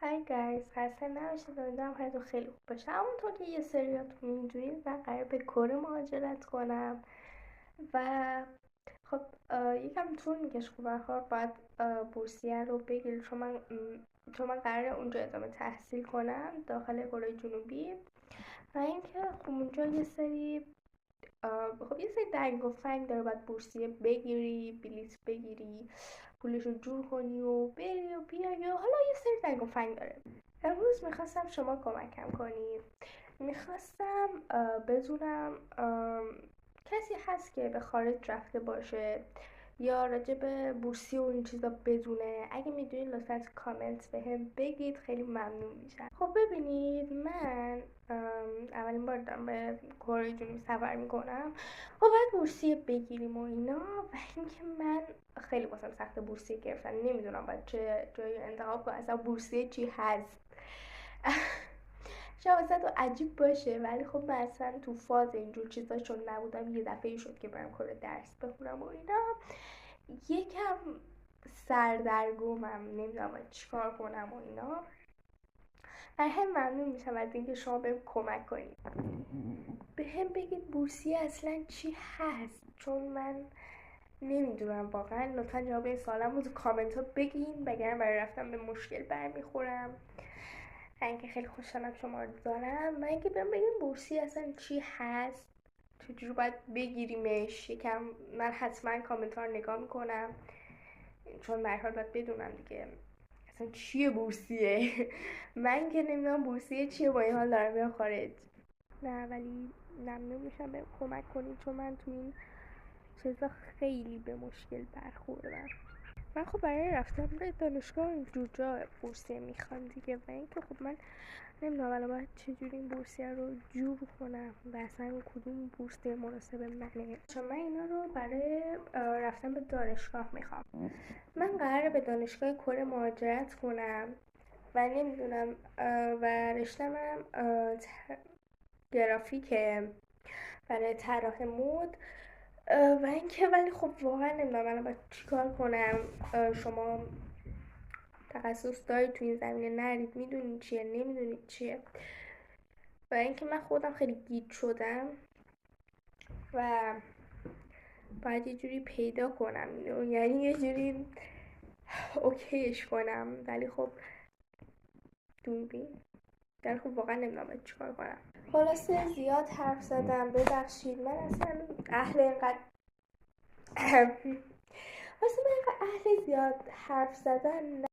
های گایز، خسته نباشید. امیدوارم حالتون خیلی خوب باشه. همونطور که یه سریاتون میدونید من قرار به کره مهاجرت کنم و خب یکم طول میکشه. خب به هر حال باید بورسیه رو بگیرید چون من قراره اونجا ادامه تحصیل کنم داخل کره جنوبی. و اینکه خب اونجا یه سری دنگ و فنگ داره. باید بورسیه بگیری، بلیط بگیری، پولش رو جور کنی و بری و بیای و حالا یه سری دنگ و فنگ داره. امروز میخواستم شما کمکم کنید. میخواستم بدونم کسی هست که به خارج رفته باشه یا راجع به بورسیه و این چیزا بدونه. اگه میدونید لطفا تو کامنت بهم بگید، خیلی ممنون میشم. خب ببینید، من اولین بار دارم به کره جنوبی سفر میکنم. خب باید بورسیه بگیریم و اینا. و اینکه من خیلی واسم سخت بورسیه گرفتن، نمیدونم باید چه جایی انتخاب کنم، اصلا بورسیه چی هست. شاید واسه تو عجیب باشه، ولی خب من اصلا تو فاز اینجور چیزا چون نبودم. یه دفعه شد که برم کره درس بخونم و اینا. یکم سردرگمم، نمیدونم باید چیکار کنم و اینا. و هم ممنون میشم از اینکه شما بهم کمک کنید. به هم بگید بورسیه اصلا چی هست، چون من نمیدونم واقعا. لطفا جواب این سوالم رو تو کامنت ها بگین، وگرنه برای رفتن به مشکل برمیخورم. و اینکه خیلی خوشحالم شما رو دارم. و اینکه بهم بگین بورسیه اصلا چی هست، چجوری باید بگیریمش. یکم من حتما کامنت ها رو نگاه میکنم، چون به هر حال باید بدونم دیگه اصلا چیه بورسیه. من که نمیدونم بورسیه چیه، با این حال دارم میرم خارج. نه ولی ممنون میشم به کمک کنید، چون من تو این چیزا خیلی به مشکل برخوردم. من خب برای رفتن به دانشگاه اینجور جا بورسیه میخوام دیگه. و اینکه خب من نمیدونم الان باید چجوری این بورسیه رو جور کنم و اصلا کدوم بورسیه مناسب منه، چون من اینا رو برای رفتن به دانشگاه میخوام. من قراره به دانشگاه کره مهاجرت کنم و نمیدونم و رشته‌م گرافیکه برای طراح مود. و اینکه ولی خب واقعا نمیدونم الان باید چیکار کنم. شما تخصص دارید تو این زمینه؟ نرید، میدونید چیه، نمیدونید چیه. و اینکه من خودم خیلی گیج شدم و باید یه جوری پیدا کنم اینو، یعنی یه جوری اوکیش کنم. ولی خب دوربین، ولی خب واقعا نمیدونم باید چیکار کنم. خلاصه زیاد حرف زدم، ببخشید. من اصلا اهل اینقدر واسه من اینقدر اهل زیاد حرف زدن